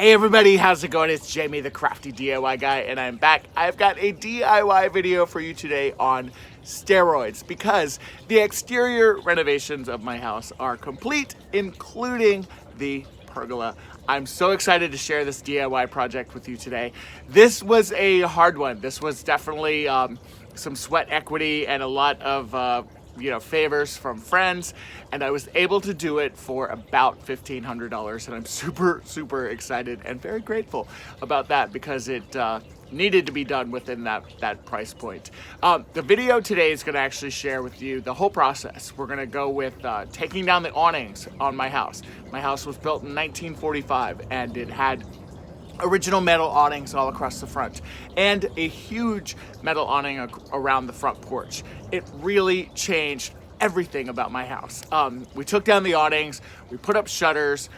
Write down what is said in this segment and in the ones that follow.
Hey everybody, how's it going? It's Jamie, the crafty DIY guy, and I'm back. I've got a DIY video for you today on steroids because the exterior renovations of my house are complete, including the pergola. I'm so excited to share this DIY project with you today. This was a hard one. This was definitely some sweat equity and a lot of favors from friends, and I was able to do it for about $1,500, and I'm super excited and very grateful about that because it needed to be done within that price point. The video today is going to actually share with you the whole process. We're going to go with taking down the awnings on my house. My house was built in 1945 and it had original metal awnings all across the front and a huge metal awning around the front porch. It really changed everything about my house. We took down the awnings, we put up shutters.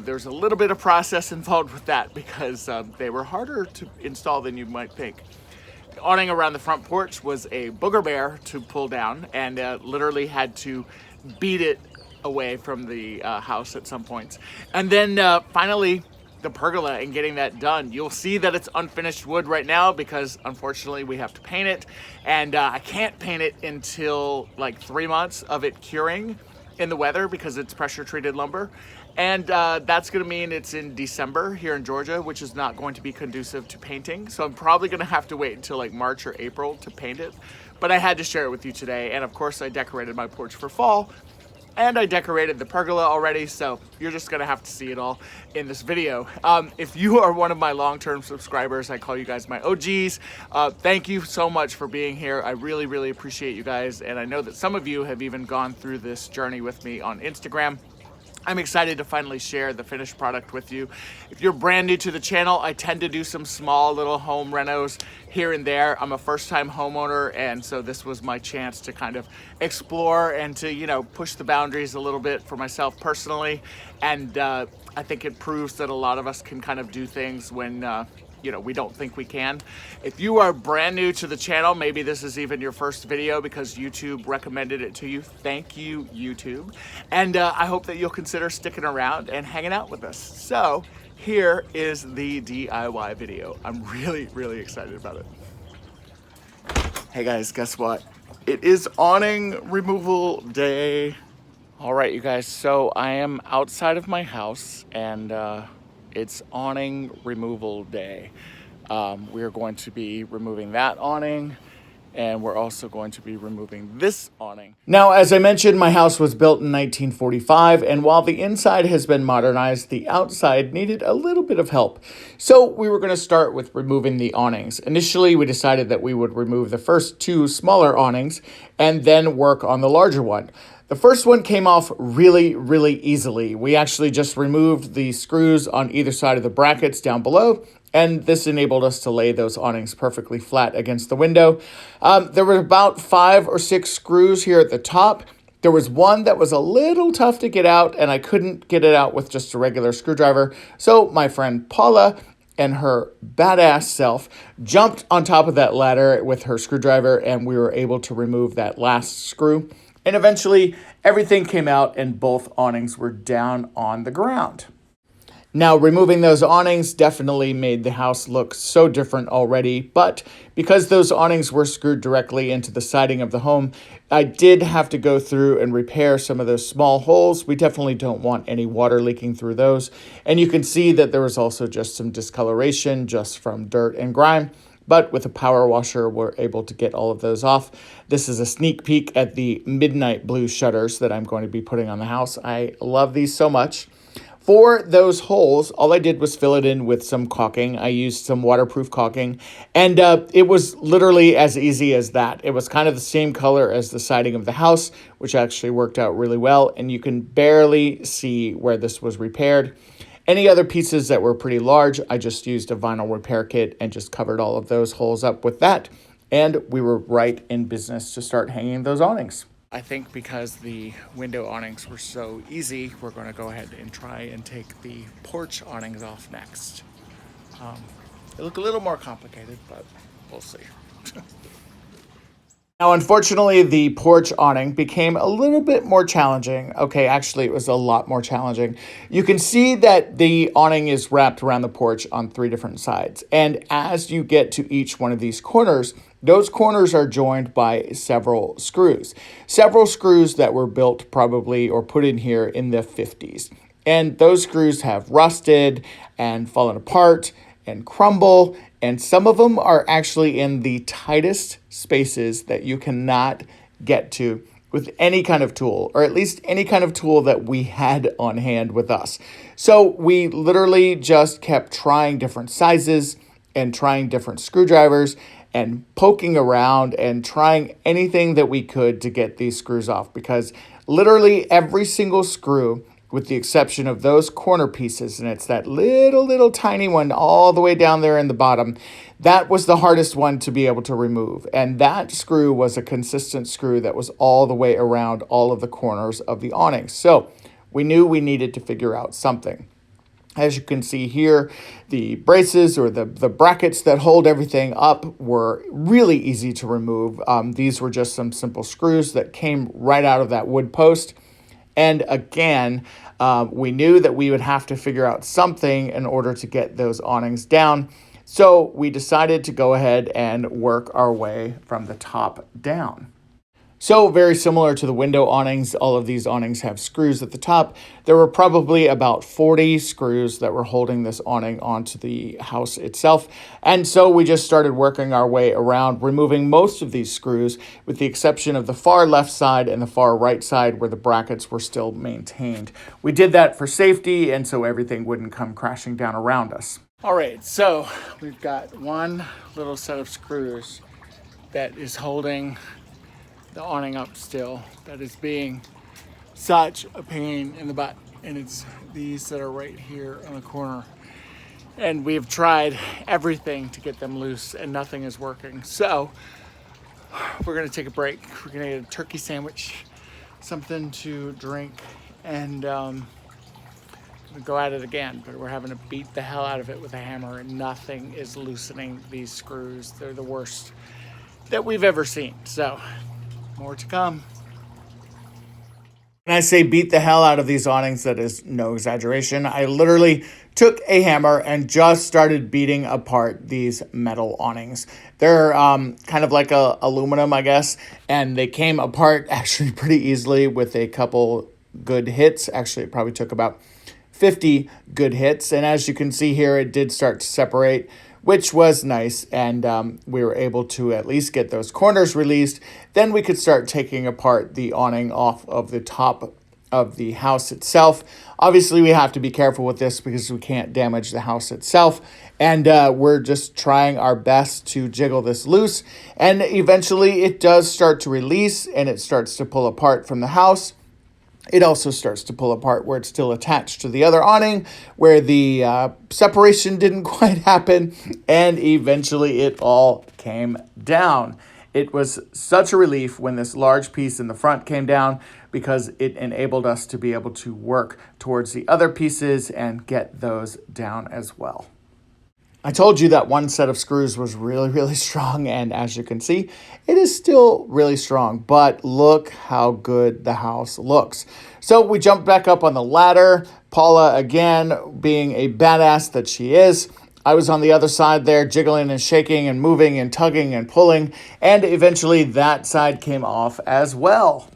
There's a little bit of process involved with that because they were harder to install than you might think. The awning around the front porch was a booger bear to pull down, and literally had to beat it away from the house at some points. And then finally, the pergola and getting that done. You'll see that it's unfinished wood right now because unfortunately we have to paint it, and I can't paint it until like 3 months of it curing in the weather because it's pressure treated lumber, and that's gonna mean it's in December here in Georgia, which is not going to be conducive to painting. So I'm probably gonna have to wait until like March or April to paint it, but I had to share it with you today. And of course I decorated my porch for fall, and I decorated the pergola already, so you're just gonna have to see it all in this video. If you are one of my long-term subscribers, I call you guys my OGs. Thank you so much for being here. I really appreciate you guys, and I know that some of you have even gone through this journey with me on Instagram. I'm excited to finally share the finished product with you. If you're brand new to the channel, I tend to do some small little home renos here and there. I'm a first-time homeowner, and so this was my chance to kind of explore and to, push the boundaries a little bit for myself personally. And I think it proves that a lot of us can kind of do things when we don't think we can. If you are brand new to the channel, maybe this is even your first video because YouTube recommended it to you. Thank you, YouTube. And I hope that you'll consider sticking around and hanging out with us. So here is the DIY video. I'm really excited about it. Hey guys, guess what? It is awning removal day. All right, you guys, so I am outside of my house, and it's awning removal day. We are going to be removing that awning, and we're also going to be removing this awning. Now, as I mentioned, my house was built in 1945, and while the inside has been modernized, the outside needed a little bit of help. So we were going to start with removing the awnings. Initially, we decided that we would remove the first two smaller awnings and then work on the larger one. The first one came off really easily. We actually just removed the screws on either side of the brackets down below, and this enabled us to lay those awnings perfectly flat against the window. There were about 5 or 6 screws here at the top. There was one that was a little tough to get out, and I couldn't get it out with just a regular screwdriver. So my friend Paula and her badass self jumped on top of that ladder with her screwdriver, and we were able to remove that last screw. And eventually, everything came out and both awnings were down on the ground. Now, removing those awnings definitely made the house look so different already, but because those awnings were screwed directly into the siding of the home, I did have to go through and repair some of those small holes. We definitely don't want any water leaking through those. And you can see that there was also just some discoloration just from dirt and grime. But with a power washer, we're able to get all of those off. This is a sneak peek at the midnight blue shutters that I'm going to be putting on the house. I love these so much. For those holes, all I did was fill it in with some caulking. I used some waterproof caulking, and it was literally as easy as that. It was kind of the same color as the siding of the house, which actually worked out really well, and you can barely see where this was repaired. Any other pieces that were pretty large, I just used a vinyl repair kit and just covered all of those holes up with that. And we were right in business to start hanging those awnings. I think because the window awnings were so easy, we're going to go ahead and try and take the porch awnings off next. They look a little more complicated, but we'll see. Now, unfortunately, the porch awning became a little bit more challenging. Okay, actually, it was a lot more challenging. You can see that the awning is wrapped around the porch on 3 different sides. And as you get to each one of these corners, those corners are joined by several screws. Several screws that were built probably or put in here in the 50s. And those screws have rusted and fallen apart and crumble, and some of them are actually in the tightest spaces that you cannot get to with any kind of tool, or at least any kind of tool that we had on hand with us. So we literally just kept trying different sizes and trying different screwdrivers and poking around and trying anything that we could to get these screws off, because literally every single screw, with the exception of those corner pieces, and it's that little tiny one all the way down there in the bottom, that was the hardest one to be able to remove. And that screw was a consistent screw that was all the way around all of the corners of the awning. So we knew we needed to figure out something. As you can see here, the braces or the brackets that hold everything up were really easy to remove. These were just some simple screws that came right out of that wood post. And again, we knew that we would have to figure out something in order to get those awnings down. So we decided to go ahead and work our way from the top down. So very similar to the window awnings, all of these awnings have screws at the top. There were probably about 40 screws that were holding this awning onto the house itself. And so we just started working our way around, removing most of these screws, with the exception of the far left side and the far right side where the brackets were still maintained. We did that for safety and so everything wouldn't come crashing down around us. All right, so we've got one little set of screws that is holding the awning up still, that is being such a pain in the butt, and it's these that are right here on the corner, and we've tried everything to get them loose and nothing is working. So we're gonna take a break. We're gonna get a turkey sandwich, something to drink, and go at it again. But we're having to beat the hell out of it with a hammer, and nothing is loosening these screws. They're the worst that we've ever seen. So more to come. When I say beat the hell out of these awnings, that is no exaggeration. I literally took a hammer and just started beating apart these metal awnings. They're kind of like aluminum, I guess, and they came apart actually pretty easily with a couple good hits. Actually, it probably took about 50 good hits, and as you can see here, it did start to separate, which was nice, and we were able to at least get those corners released. Then we could start taking apart the awning off of the top of the house itself. Obviously, we have to be careful with this because we can't damage the house itself, and we're just trying our best to jiggle this loose, and eventually it does start to release, and it starts to pull apart from the house. It also starts to pull apart where it's still attached to the other awning, where the separation didn't quite happen, and eventually it all came down. It was such a relief when this large piece in the front came down, because it enabled us to be able to work towards the other pieces and get those down as well. I told you that one set of screws was really strong, and as you can see, it is still really strong, but look how good the house looks. So we jumped back up on the ladder. Paula, again, being a badass that she is, I was on the other side there, jiggling and shaking and moving and tugging and pulling, and eventually that side came off as well.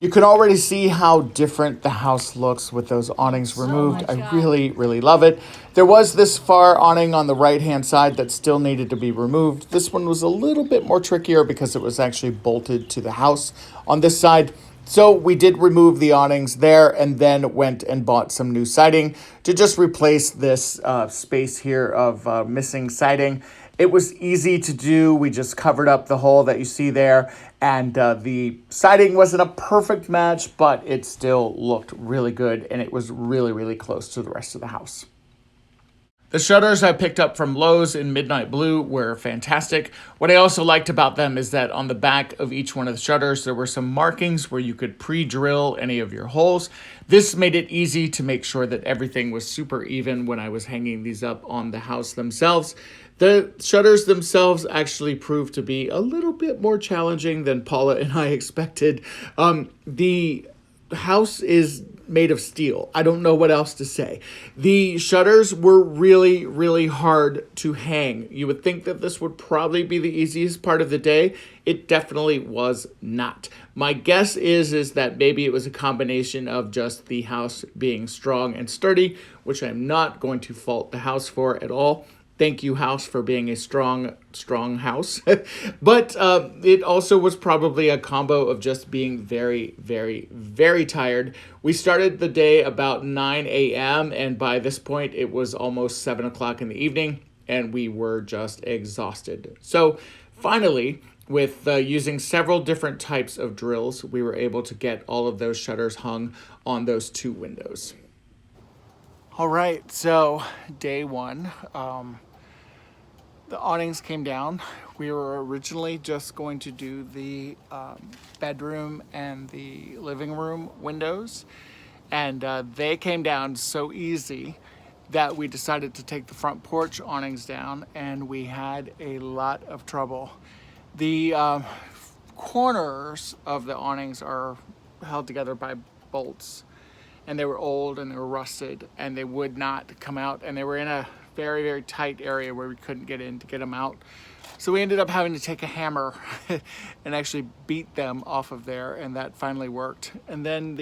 You can already see how different the house looks with those awnings removed. I really love it. There was this far awning on the right-hand side that still needed to be removed. This one was a little bit more trickier because it was actually bolted to the house on this side. So we did remove the awnings there and then went and bought some new siding to just replace this space here of missing siding. It was easy to do. We just covered up the hole that you see there, and the siding wasn't a perfect match, but it still looked really good, and it was really close to the rest of the house. The shutters I picked up from Lowe's in Midnight Blue were fantastic. What I also liked about them is that on the back of each one of the shutters, there were some markings where you could pre-drill any of your holes. This made it easy to make sure that everything was super even when I was hanging these up on the house themselves. The shutters themselves actually proved to be a little bit more challenging than Paula and I expected. The house is made of steel. I don't know what else to say. The shutters were really, really hard to hang. You would think that this would probably be the easiest part of the day. It definitely was not. My guess is that maybe it was a combination of just the house being strong and sturdy, which I'm not going to fault the house for at all. Thank you, house, for being a strong house. But it also was probably a combo of just being very, very, very tired. We started the day about 9 a.m. and by this point it was almost 7 o'clock in the evening and we were just exhausted. So finally, with using several different types of drills, we were able to get all of those shutters hung on those two windows. All right, so day one. The awnings came down. We were originally just going to do the bedroom and the living room windows, and they came down so easy that we decided to take the front porch awnings down, and we had a lot of trouble. The corners of the awnings are held together by bolts, and they were old and they were rusted and they would not come out, and they were in a very, very tight area where we couldn't get in to get them out. So we ended up having to take a hammer and actually beat them off of there, and that finally worked. And then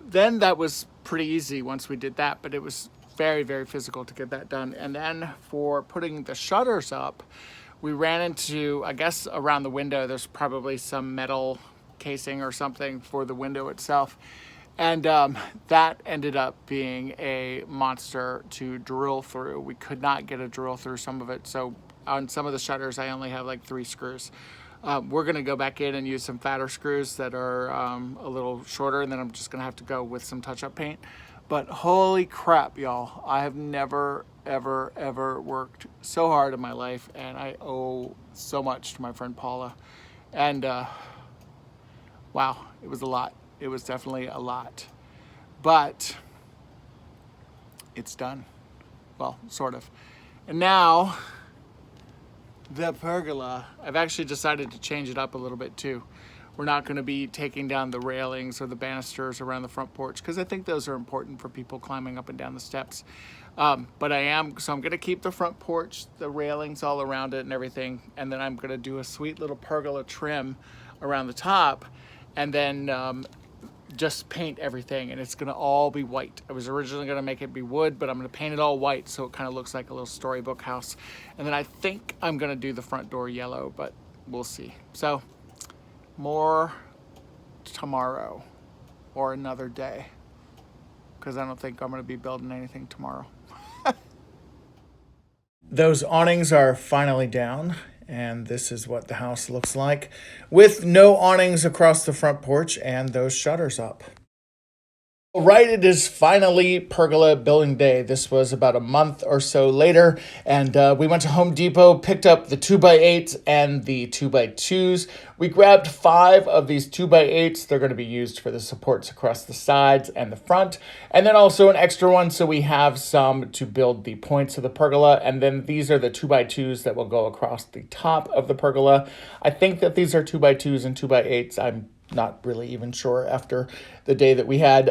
then that was pretty easy once we did that, but it was very, very physical to get that done. And then for putting the shutters up, we ran into, I guess around the window, there's probably some metal casing or something for the window itself. And that ended up being a monster to drill through. We could not get a drill through some of it. So on some of the shutters, I only have like 3 screws. We're going to go back in and use some fatter screws that are a little shorter, and then I'm just going to have to go with some touch-up paint. But holy crap, y'all. I have never, ever, ever worked so hard in my life, and I owe so much to my friend Paula. And wow, it was a lot. It was definitely a lot, but it's done. Well, sort of. And now the pergola, I've actually decided to change it up a little bit too. We're not going to be taking down the railings or the banisters around the front porch because I think those are important for people climbing up and down the steps. But I'm going to keep the front porch, the railings all around it and everything. And then I'm going to do a sweet little pergola trim around the top, and then just paint everything, and it's gonna all be white. I was originally gonna make it be wood, but I'm gonna paint it all white so it kind of looks like a little storybook house. And then I think I'm gonna do the front door yellow, but we'll see. So more tomorrow or another day, because I don't think I'm gonna be building anything tomorrow. Those awnings are finally down, and this is what the house looks like with no awnings across the front porch and those shutters up. All right, it is finally pergola building day. This was about a month or so later, and we went to Home Depot, picked up the 2x8s and the 2x2s. We grabbed 5 of these 2x8s. They're going to be used for the supports across the sides and the front, and then also an extra one so we have some to build the points of the pergola. And then these are the 2x2s that will go across the top of the pergola. I think that these are 2x2s and 2x8s. I'm not really even sure after the day that we had.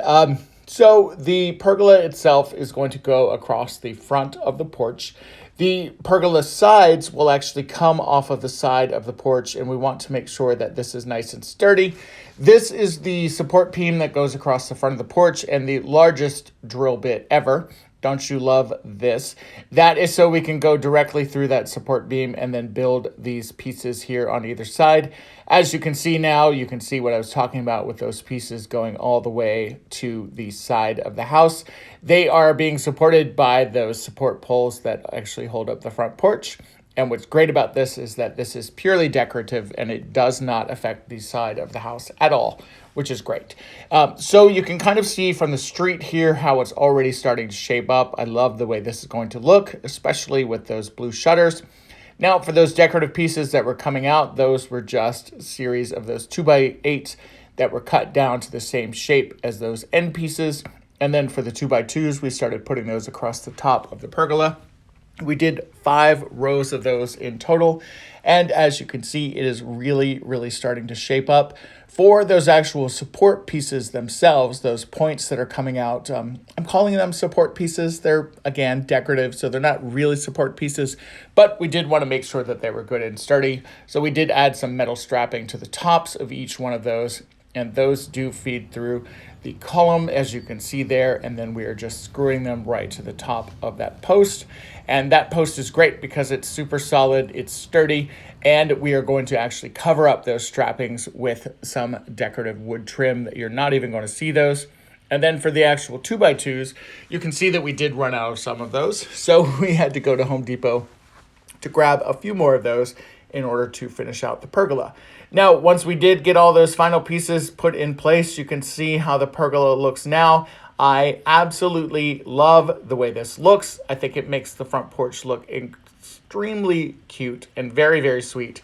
So the pergola itself is going to go across the front of the porch. The pergola sides will actually come off of the side of the porch, and we want to make sure that this is nice and sturdy. This is the support beam that goes across the front of the porch and the largest drill bit ever. Don't you love this? That is so we can go directly through that support beam and then build these pieces here on either side. As you can see now, you can see what I was talking about with those pieces going all the way to the side of the house. They are being supported by those support poles that actually hold up the front porch. And what's great about this is that this is purely decorative and it does not affect the side of the house at all, which is great. So you can kind of see from the street here how it's already starting to shape up. I love the way this is going to look, especially with those blue shutters. Now, for those decorative pieces that were coming out, those were just a series of those 2x8s that were cut down to the same shape as those end pieces. And then for the 2x2s, we started putting those across the top of the pergola. We did 5 rows of those in total. And as you can see, it is really, really starting to shape up. For those actual support pieces themselves, those points that are coming out, I'm calling them support pieces. They're, again, decorative, so they're not really support pieces, but we did want to make sure that they were good and sturdy. So we did add some metal strapping to the tops of each one of those, and those do feed through the column, as you can see there, and then we are just screwing them right to the top of that post. And that post is great because it's super solid, it's sturdy, and we are going to actually cover up those strappings with some decorative wood trim that you're not even going to see those. And then for the actual 2x2s, you can see that we did run out of some of those. So we had to go to Home Depot to grab a few more of those in order to finish out the pergola. Now, once we did get all those final pieces put in place, you can see how the pergola looks now. I absolutely love the way this looks. I think it makes the front porch look extremely cute and very, very sweet.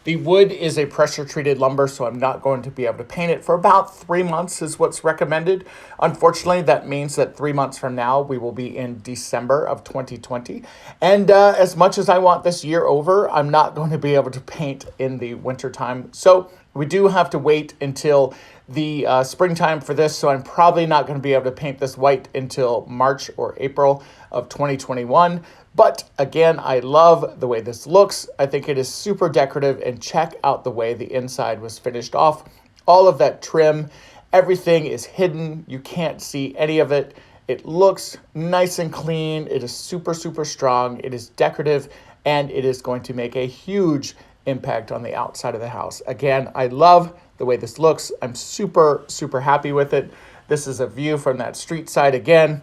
The wood is a pressure-treated lumber, so I'm not going to be able to paint it for about 3 months is what's recommended. Unfortunately, that means that 3 months from now, we will be in December of 2020. And as much as I want this year over, I'm not going to be able to paint in the wintertime. So we do have to wait until the springtime for this, so I'm probably not going to be able to paint this white until March or April of 2021. But again, I love the way this looks. I think it is super decorative, and check out the way the inside was finished off. All of that trim, everything is hidden. You can't see any of it. It looks nice and clean. It is super, super strong. It is decorative, and it is going to make a huge impact on the outside of the house. Again, I love the way this looks. I'm super, super happy with it. This is a view from that street side again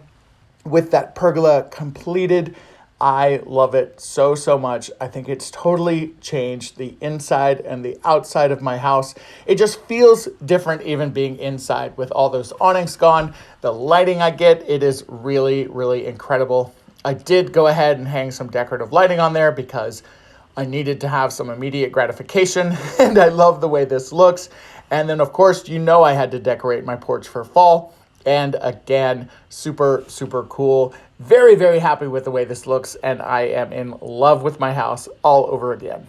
with that pergola completed. I love it so, so much. I think it's totally changed the inside and the outside of my house. It just feels different even being inside with all those awnings gone. The lighting I get, it is really, really incredible. I did go ahead and hang some decorative lighting on there because I needed to have some immediate gratification, and I love the way this looks. And then, of course, you know I had to decorate my porch for fall. And again, super, super cool. Very, very happy with the way this looks, and I am in love with my house all over again.